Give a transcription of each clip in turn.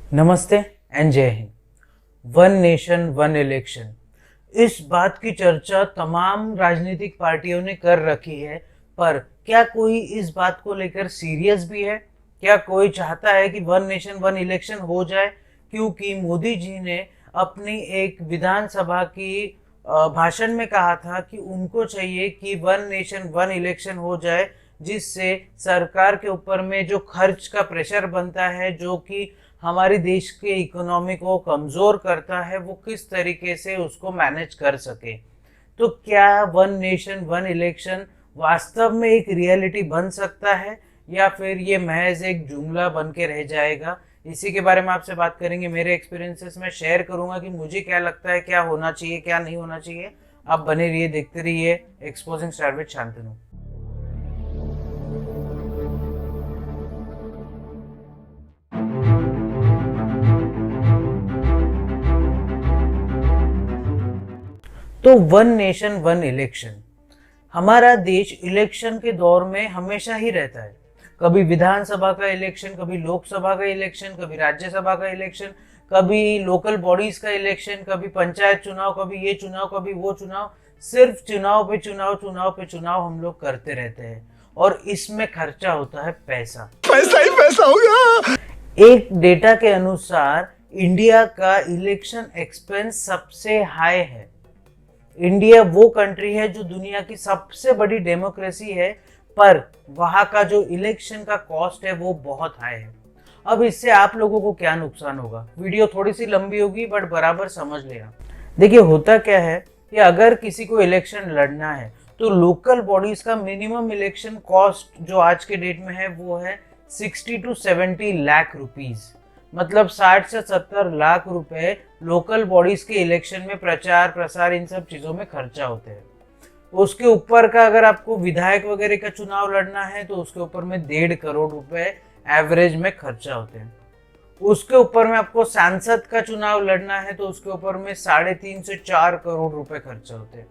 नमस्ते एंड जय Hind. One nation one election, इस बात की चर्चा तमाम राजनीतिक पार्टियों ने कर रखी है, पर क्या कोई इस बात को लेकर सीरियस भी है? क्या कोई चाहता है कि वन नेशन वन इलेक्शन हो जाए? क्योंकि मोदी जी ने अपनी एक विधानसभा की भाषण में कहा था कि उनको चाहिए कि वन नेशन वन इलेक्शन हो जाए, जिससे सरकार के ऊपर में जो खर्च का प्रेशर बनता है, जो कि हमारे देश के इकोनॉमी को कमज़ोर करता है, वो किस तरीके से उसको मैनेज कर सके। तो क्या वन नेशन वन इलेक्शन वास्तव में एक रियलिटी बन सकता है, या फिर ये महज एक जुमला बन के रह जाएगा? इसी के बारे में आपसे बात करेंगे। मेरे एक्सपीरियंसेस में शेयर करूंगा कि मुझे क्या लगता है, क्या होना चाहिए, क्या नहीं होना चाहिए। आप बने रहिए, देखते रहिए एक्सपोजिंग स्टार विद शांतनु। तो वन नेशन वन इलेक्शन, हमारा देश इलेक्शन के दौर में हमेशा ही रहता है। कभी विधानसभा का इलेक्शन, कभी लोकसभा का इलेक्शन, कभी राज्यसभा का इलेक्शन, कभी लोकल बॉडीज का इलेक्शन, कभी पंचायत चुनाव, कभी ये चुनाव, कभी वो चुनाव। सिर्फ चुनाव पे चुनाव, चुनाव पे चुनाव हम लोग करते रहते हैं, और इसमें खर्चा होता है पैसा। पैसा ही पैसा होगा। एक डेटा के अनुसार इंडिया का इलेक्शन एक्सपेंस सबसे हाई है। इंडिया वो कंट्री है जो दुनिया की सबसे बड़ी डेमोक्रेसी है, पर वहां का जो इलेक्शन का कॉस्ट है वो बहुत हाई है। अब इससे आप लोगों को क्या नुकसान होगा? वीडियो थोड़ी सी लंबी होगी, बट बराबर समझ लेना। देखिए, होता क्या है कि अगर किसी को इलेक्शन लड़ना है तो लोकल बॉडीज का मिनिमम इलेक्शन कॉस्ट जो आज के डेट में है वो है 60 to 70 लाख रुपीज। मतलब 60 से 70 लाख रुपए लोकल बॉडीज के इलेक्शन में प्रचार प्रसार इन सब चीजों में खर्चा होते हैं। उसके ऊपर का अगर आपको विधायक वगैरह का चुनाव लड़ना है तो उसके ऊपर में 1.5 करोड़ रुपए एवरेज में खर्चा होते हैं। उसके ऊपर में आपको सांसद का चुनाव लड़ना है तो उसके ऊपर में 3.5 से 4 करोड़ रुपए खर्चा होते हैं।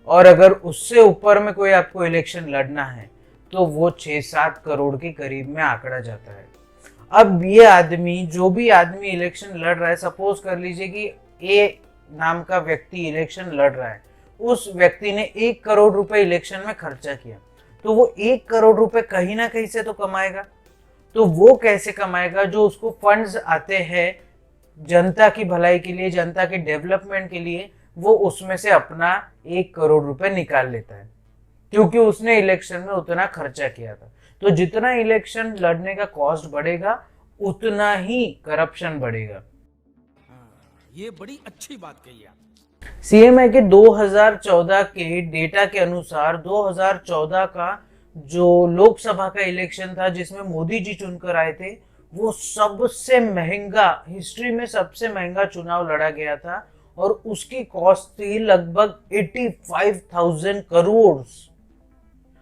और अगर उससे ऊपर में कोई आपको इलेक्शन लड़ना है तो वो 6-7 करोड़ के करीब में आंकड़ा जाता है। अब ये आदमी, जो भी आदमी इलेक्शन लड़ रहा है, सपोज कर लीजिए कि ए नाम का व्यक्ति इलेक्शन लड़ रहा है, उस व्यक्ति ने 1 करोड़ रुपए इलेक्शन में खर्चा किया, तो वो 1 करोड़ रुपए कहीं ना कहीं से तो कमाएगा। तो वो कैसे कमाएगा? जो उसको फंड्स आते हैं जनता की भलाई के लिए, जनता के डेवलपमेंट के लिए, वो उसमें से अपना 1 करोड़ रुपए निकाल लेता है, क्योंकि उसने इलेक्शन में उतना खर्चा किया था। तो जितना इलेक्शन लड़ने का कॉस्ट बढ़ेगा, उतना ही करप्शन बढ़ेगा। ये बड़ी अच्छी बात कही आप। सीएमआई के 2014 के डेटा के अनुसार 2014 का जो लोकसभा का इलेक्शन था, जिसमें मोदी जी चुनकर आए थे, वो सबसे महंगा, हिस्ट्री में सबसे महंगा चुनाव लड़ा गया था, और उसकी कॉस्ट थी लगभग 85,000 करोड़।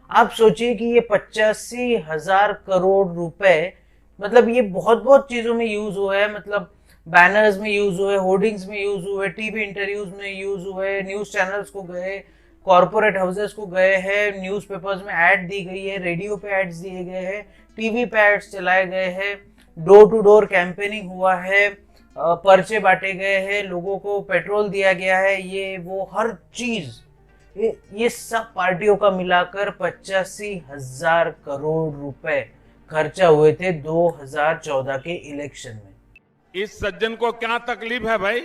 आप सोचिए कि ये 85,000 करोड़ रुपए, मतलब ये बहुत बहुत चीजों में यूज हुआ है। मतलब बैनर्स में यूज हुए, होर्डिंग्स में यूज हुए, टीवी इंटरव्यूज में यूज हुए, न्यूज चैनल्स को गए, कॉर्पोरेट हाउसेस को गए हैं, न्यूज़पेपर्स में ऐड दी गई है, रेडियो पे एड्स दिए गए हैं, टीवी पे एड्स चलाए गए हैं, डोर टू डोर कैंपेनिंग हुआ है, पर्चे बांटे गए हैं, लोगों को पेट्रोल दिया गया है, ये वो हर चीज, ये सब पार्टियों का मिलाकर 85,000 करोड़ रुपए खर्चा हुए थे 2014 के इलेक्शन में। इस सज्जन को क्या तकलीफ है भाई?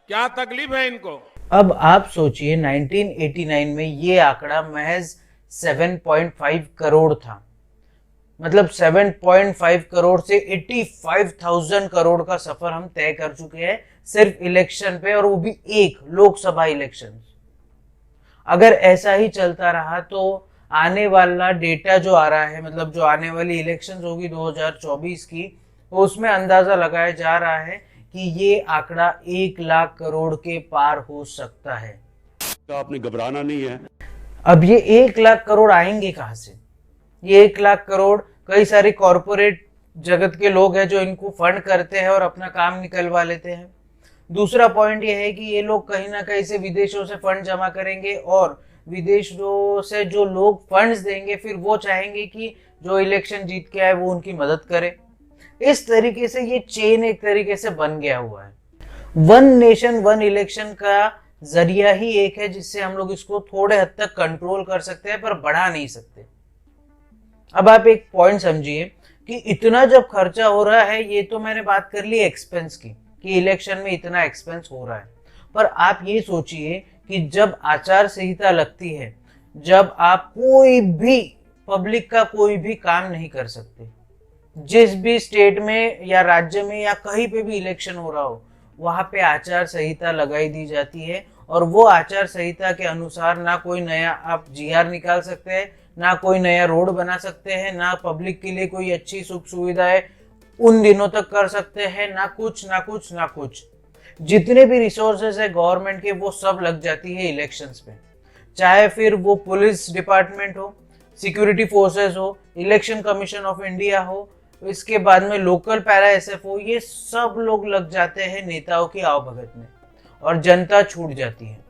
क्या तकलीफ है इनको? अब आप सोचिए, 1989 में ये आंकड़ा महज 7.5 करोड़ था। मतलब 7.5 करोड़ से 85,000 करोड़ का सफर हम तय कर चुके हैं सिर्फ इलेक्शन पे, और वो भी एक लोकसभा इलेक्शन। अगर ऐसा ही चलता रहा तो आने वाला डेटा जो आ रहा है, मतलब जो आने वाली इलेक्शंस होगी 2024 की, उसमें अंदाजा लगाया जा रहा है कि ये आंकड़ा 1 लाख करोड़ के पार हो सकता है। तो आपने घबराना नहीं है। अब ये 1 लाख करोड़ आएंगे कहां से? ये 1 लाख करोड़ कई सारे कॉरपोरेट जगत के लोग हैं जो इनको फंड करते हैं और अपना काम निकलवा लेते हैं। दूसरा पॉइंट ये है कि ये लोग कहीं ना कहीं से विदेशों से फंड जमा करेंगे, और विदेशों से जो लोग फंड्स देंगे, फिर वो चाहेंगे कि जो इलेक्शन जीत के आए वो उनकी मदद करे। इस तरीके से ये चेन एक तरीके से बन गया हुआ है। वन नेशन वन इलेक्शन का जरिया ही एक है जिससे हम लोग इसको थोड़े हद तक कंट्रोल कर सकते हैं, पर बढ़ा नहीं सकते। अब आप एक पॉइंट समझिए कि इतना जब खर्चा हो रहा है, ये तो मैंने बात कर ली एक्सपेंस की कि इलेक्शन में इतना एक्सपेंस हो रहा है, पर आप ये सोचिए कि जब आचार संहिता लगती है, जब आप कोई भी पब्लिक का कोई भी काम नहीं कर सकते, जिस भी स्टेट में या राज्य में या कहीं पे भी इलेक्शन हो रहा हो, वहां पे आचार संहिता लगाई दी जाती है और वो आचार संहिता के अनुसार ना कोई नया आप जीआर निकाल सकते हैं, ना कोई नया रोड बना सकते हैं, ना पब्लिक के लिए कोई अच्छी सुख सुविधाएं उन दिनों तक कर सकते हैं, ना कुछ ना कुछ ना कुछ। जितने भी रिसोर्सेस है गवर्नमेंट के वो सब लग जाती है इलेक्शंस पे, चाहे फिर वो पुलिस डिपार्टमेंट हो, सिक्योरिटी फोर्सेस हो, इलेक्शन कमीशन ऑफ इंडिया हो, इसके बाद में लोकल पैरा एसएफ हो, ये सब लोग लग जाते हैं नेताओं की आवभगत में और जनता छूट जाती है।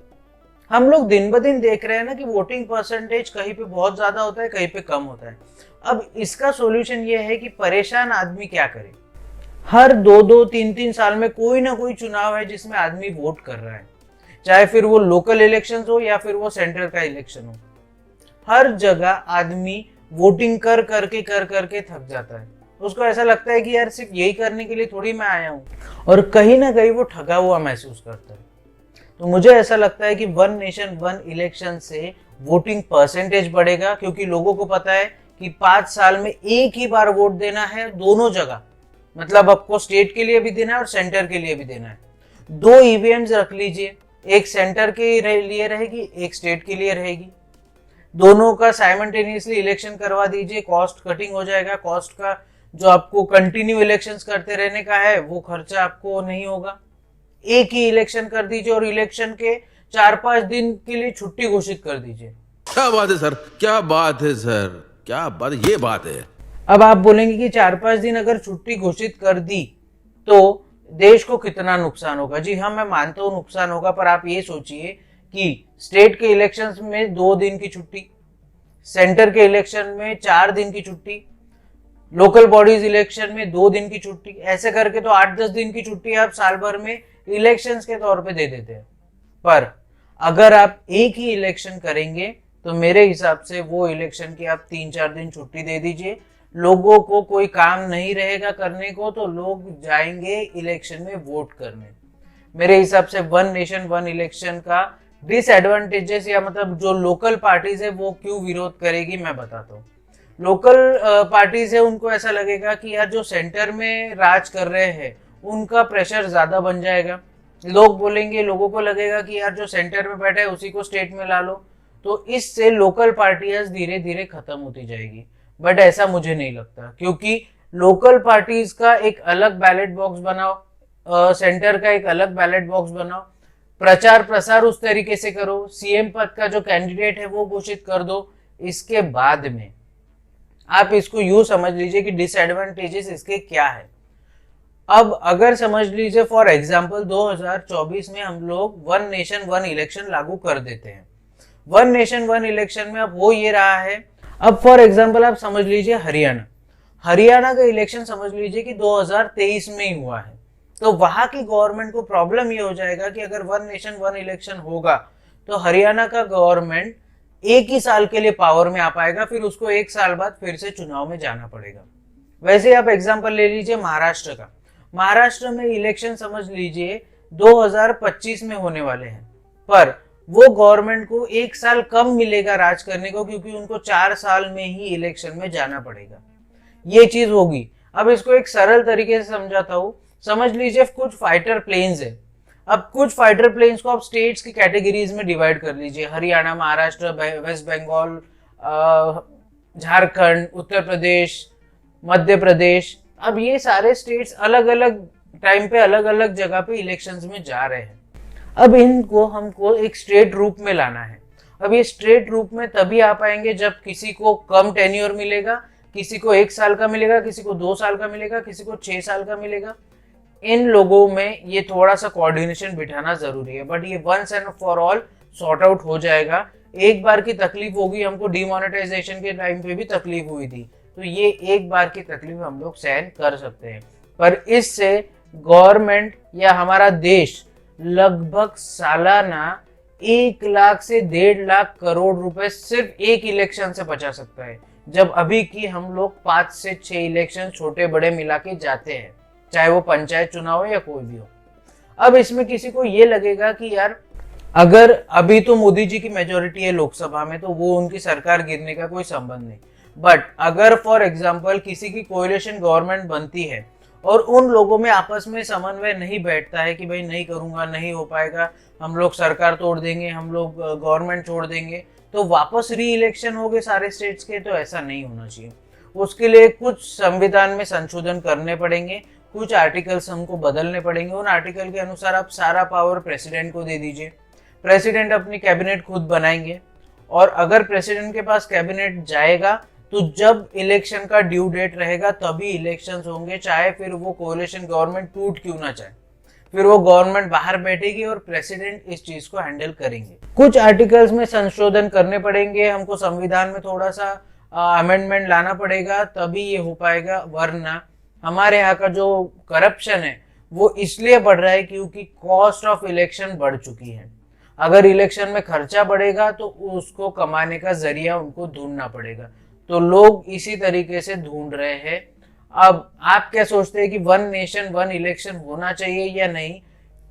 हम लोग दिन ब दिन देख रहे हैं ना कि वोटिंग परसेंटेज कहीं पे बहुत ज्यादा होता है, कहीं पे कम होता है। अब इसका सॉल्यूशन ये है कि परेशान आदमी क्या करे, हर 2-2, 3-3 साल में कोई ना कोई चुनाव है जिसमें आदमी वोट कर रहा है, चाहे फिर वो लोकल इलेक्शन हो या फिर वो सेंट्रल का इलेक्शन हो। हर जगह आदमी वोटिंग कर करके थक जाता है। उसको ऐसा लगता है कि यार सिर्फ यही करने के लिए थोड़ी मैं आया हूँ, और कहीं ना कहीं वो ठगा हुआ महसूस करता है। तो मुझे ऐसा लगता है कि वन नेशन वन इलेक्शन से वोटिंग परसेंटेज बढ़ेगा, क्योंकि लोगों को पता है कि 5 साल में एक ही बार वोट देना है दोनों जगह, मतलब आपको स्टेट के लिए भी देना है और सेंटर के लिए भी देना है। 2 ईवीएम्स रख लीजिए, एक सेंटर के लिए रहेगी, एक स्टेट के लिए रहेगी, दोनों का साइमल्टेनियसली इलेक्शन करवा दीजिए, कॉस्ट कटिंग हो जाएगा। कॉस्ट का जो आपको कंटिन्यू इलेक्शंस करते रहने का है वो खर्चा आपको नहीं होगा। एक ही इलेक्शन कर दीजिए और इलेक्शन के 4-5 दिन के लिए छुट्टी घोषित कर दीजिए। क्या बात है सर, क्या बात है सर, क्या बात, ये बात है। अब आप बोलेंगे कि 4-5 दिन अगर छुट्टी घोषित कर दी तो देश को कितना नुकसान होगा। जी हाँ, मैं मानता हूँ नुकसान होगा, पर आप ये सोचिए कि स्टेट के इलेक्शंस में 2 दिन की छुट्टी, सेंटर के इलेक्शन में 4 दिन की छुट्टी, लोकल बॉडीज इलेक्शन में 2 दिन की छुट्टी, ऐसे करके तो 8-10 दिन की छुट्टी आप साल भर में इलेक्शंस के तौर पे दे देते हैं। पर अगर आप एक ही इलेक्शन करेंगे तो मेरे हिसाब से वो इलेक्शन की आप 3-4 दिन छुट्टी दे दीजिए। लोगों को कोई काम नहीं रहेगा करने को, तो लोग जाएंगे इलेक्शन में वोट करने। मेरे हिसाब से वन नेशन वन इलेक्शन का डिसएडवांटेजेस, या मतलब जो लोकल पार्टीज है वो क्यों विरोध करेगी मैं बताता हूँ। लोकल पार्टीज है, उनको ऐसा लगेगा कि यार जो सेंटर में राज कर रहे हैं उनका प्रेशर ज्यादा बन जाएगा। लोग बोलेंगे, लोगों को लगेगा कि यार जो सेंटर में बैठा है उसी को स्टेट में ला लो, तो इससे लोकल पार्टियां धीरे धीरे खत्म होती जाएगी। बट ऐसा मुझे नहीं लगता, क्योंकि लोकल पार्टीज का एक अलग बैलेट बॉक्स बनाओ, सेंटर का एक अलग बैलेट बॉक्स बनाओ, प्रचार प्रसार उस तरीके से करो, सीएम पद का जो कैंडिडेट है वो घोषित कर दो। इसके बाद में आप इसको यूं समझ लीजिए कि डिसएडवांटेजेस इसके क्या है। अब अगर समझ लीजिए फॉर एग्जांपल 2024 में हम लोग वन नेशन वन इलेक्शन लागू कर देते हैं। वन नेशन वन इलेक्शन में अब हो ये रहा है, अब फॉर एग्जांपल आप समझ लीजिए हरियाणा का इलेक्शन समझ लीजिए कि 2023 में ही हुआ है, तो वहां की गवर्नमेंट को प्रॉब्लम ये हो जाएगा कि अगर वन नेशन वन इलेक्शन होगा तो हरियाणा का गवर्नमेंट एक ही साल के लिए पावर में आ पाएगा, फिर उसको 1 साल बाद फिर से चुनाव में जाना पड़ेगा। वैसे आप एग्जांपल ले लीजिए महाराष्ट्र का। महाराष्ट्र में इलेक्शन समझ लीजिए 2025 में होने वाले हैं, पर वो गवर्नमेंट को 1 साल कम मिलेगा राज करने को, क्योंकि उनको 4 साल में ही इलेक्शन में जाना पड़ेगा। ये चीज होगी। अब इसको एक सरल तरीके से समझाता हूँ। समझ लीजिए कुछ फाइटर प्लेन्स है। अब कुछ फाइटर प्लेन्स को आप स्टेट्स की कैटेगरीज में डिवाइड कर लीजिए, हरियाणा, महाराष्ट्र, वेस्ट बंगाल, झारखंड, उत्तर प्रदेश, मध्य प्रदेश। अब ये सारे स्टेट्स अलग अलग टाइम पे अलग अलग जगह पे इलेक्शंस में जा रहे हैं। अब इनको हमको एक स्ट्रेट रूप में लाना है। अब ये स्ट्रेट रूप में तभी आ पाएंगे जब किसी को कम टेन्योर मिलेगा, किसी को 1 साल का मिलेगा, किसी को 2 साल का मिलेगा, किसी को 6 साल का मिलेगा। इन लोगों में ये थोड़ा सा कोऑर्डिनेशन बिठाना जरूरी है, बट ये once and for all sort out हो जाएगा। एक बार की तकलीफ होगी, हमको डिमोनेटाइजेशन के टाइम पे भी तकलीफ हुई थी, तो ये एक बार की तकलीफ हम लोग सहन कर सकते हैं, पर इससे गवर्नमेंट या हमारा देश लगभग सालाना 1 लाख से 1.5 लाख करोड़ रुपए सिर्फ एक इलेक्शन से बचा सकता है, जब अभी की हम लोग 5 से 6 इलेक्शन छोटे बड़े मिला के जाते हैं, चाहे वो पंचायत चुनाव हो या कोई भी हो। अब इसमें किसी को ये लगेगा कि यार अगर अभी तो मोदी जी की मेजोरिटी है लोकसभा में, तो वो उनकी सरकार गिरने का कोई संबंध नहीं, बट अगर फॉर एग्जाम्पल किसी की कोएलिशन गवर्नमेंट बनती है और उन लोगों में आपस में समन्वय नहीं बैठता है कि भाई नहीं करूंगा, नहीं हो पाएगा, हम लोग सरकार तोड़ देंगे, हम लोग गवर्नमेंट छोड़ देंगे, तो वापस री इलेक्शन हो गए सारे स्टेट्स के, तो ऐसा नहीं होना चाहिए। उसके लिए कुछ संविधान में संशोधन करने पड़ेंगे, कुछ आर्टिकल्स हमको बदलने पड़ेंगे। उन आर्टिकल के अनुसार आप सारा पावर प्रेसिडेंट को दे दीजिए, प्रेसिडेंट अपनी कैबिनेट खुद बनाएंगे, और अगर प्रेसिडेंट के पास कैबिनेट जाएगा तो जब इलेक्शन का ड्यू डेट रहेगा तभी इलेक्शंस होंगे, चाहे फिर वो कोalition गवर्नमेंट टूट क्यों ना जाए, फिर वो गवर्नमेंट बाहर बैठेगी और प्रेसिडेंट इस चीज को हैंडल करेंगे। कुछ आर्टिकल्स में संशोधन करने पड़ेंगे, हमको संविधान में थोड़ा सा अमेंडमेंट लाना पड़ेगा, तभी ये हो पाएगा, वरना हमारे यहाँ का जो करप्शन है वो इसलिए बढ़ रहा है क्योंकि कॉस्ट ऑफ इलेक्शन बढ़ चुकी है। अगर इलेक्शन में खर्चा बढ़ेगा तो उसको कमाने का जरिया उनको ढूंढना पड़ेगा, तो लोग इसी तरीके से ढूंढ रहे हैं। अब आप क्या सोचते हैं कि 1 नेशन 1 इलेक्शन होना चाहिए या नहीं?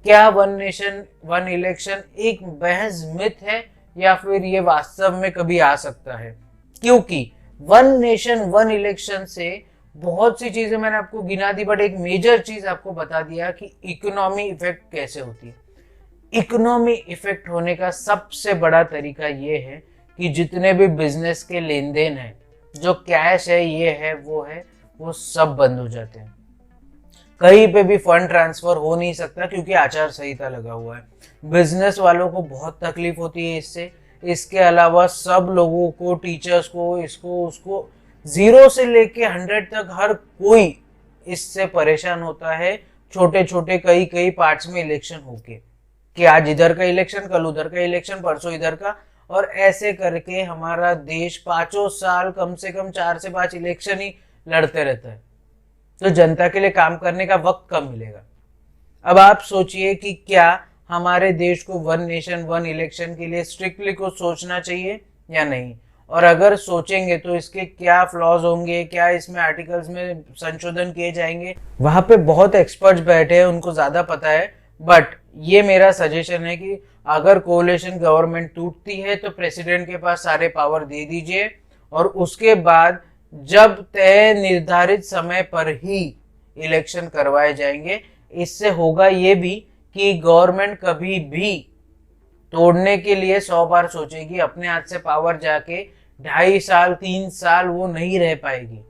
क्या 1 नेशन 1 इलेक्शन एक महज मिथ है या फिर ये वास्तव में कभी आ सकता है? क्योंकि 1 नेशन 1 इलेक्शन से बहुत सी चीजें मैंने आपको गिना दी, बट एक मेजर चीज आपको बता दिया कि इकोनॉमी इफेक्ट कैसे होती है। इकोनॉमी इफेक्ट होने का सबसे बड़ा तरीका ये है कि जितने भी बिजनेस के लेन देन है, जो कैश है, ये है, वो सब बंद हो जाते हैं। कहीं पे भी फंड ट्रांसफर हो नहीं सकता क्योंकि आचार संहिता लगा हुआ है। बिजनेस वालों को बहुत तकलीफ होती है इससे। इसके अलावा सब लोगों को, टीचर्स को, इसको उसको, 0 से लेके 100 तक हर कोई इससे परेशान होता है। छोटे छोटे कई पार्ट्स में इलेक्शन होके, कि आज इधर का इलेक्शन, कल उधर का इलेक्शन, परसों इधर का, और ऐसे करके हमारा देश 5 साल कम से कम 4 से 5 इलेक्शन ही लड़ते रहता है। तो जनता के लिए काम करने का वक्त कम मिलेगा। अब आप सोचिए कि क्या हमारे देश को 1 नेशन 1 इलेक्शन के लिए स्ट्रिक्टली कुछ सोचना चाहिए या नहीं, और अगर सोचेंगे तो इसके क्या फ्लॉज होंगे, क्या इसमें आर्टिकल्स में संशोधन किए जाएंगे। वहां पे बहुत एक्सपर्ट्स बैठे हैं, उनको ज्यादा पता है, बट ये मेरा सजेशन है कि अगर कोalition गवर्नमेंट टूटती है तो प्रेसिडेंट के पास सारे पावर दे दीजिए, और उसके बाद जब तय निर्धारित समय पर ही इलेक्शन करवाए जाएंगे। इससे होगा ये भी कि गवर्नमेंट कभी भी तोड़ने के लिए 100 बार सोचेगी, अपने हाथ से पावर जाके 2.5 साल 3 साल वो नहीं रह पाएगी।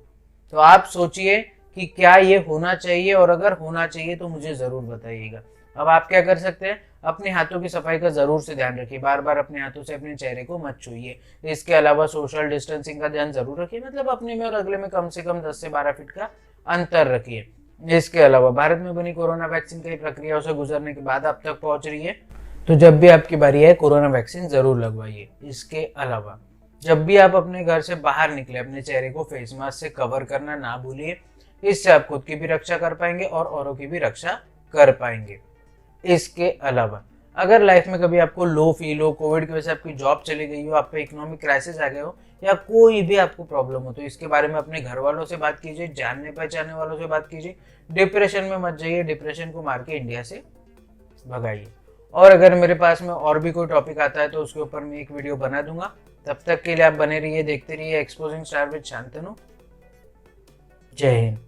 तो आप सोचिए कि क्या ये होना चाहिए, और अगर होना चाहिए तो मुझे जरूर बताइएगा। अब आप क्या कर सकते हैं, अपने हाथों की सफाई का जरूर से ध्यान रखिए, बार बार अपने हाथों से अपने चेहरे को मत छूइए। इसके अलावा सोशल डिस्टेंसिंग का ध्यान जरूर रखिए, मतलब अपने में और अगले में कम से कम 10 से 12 फीट का अंतर रखिए। इसके अलावा भारत में बनी कोरोना वैक्सीन कई प्रक्रियाओं से गुजरने के बाद अब तक पहुंच रही है, तो जब भी आपकी बारी है कोरोना वैक्सीन जरूर लगवाइए। इसके अलावा जब भी आप अपने घर से बाहर निकले, अपने चेहरे को फेस मास्क से कवर करना ना भूलिए। इससे आप खुद की भी रक्षा कर पाएंगे और औरों की भी रक्षा कर पाएंगे। इसके अलावा अगर लाइफ में कभी आपको लो फील हो, कोविड की वजह से आपकी जॉब चली गई हो, आप पे इकोनॉमिक क्राइसिस आ गए हो, या कोई भी आपको प्रॉब्लम हो, तो इसके बारे में अपने घर वालों से बात कीजिए, जानने पहचानने वालों से बात कीजिए। डिप्रेशन में मत जाइए, डिप्रेशन को मार के इंडिया से भगाइए। और अगर मेरे पास में और भी कोई टॉपिक आता है तो उसके ऊपर मैं एक वीडियो बना दूंगा। तब तक के लिए आप बने रहिए, देखते रहिए एक्सपोजिंग स्टार विद शांतनु। जय हिंद।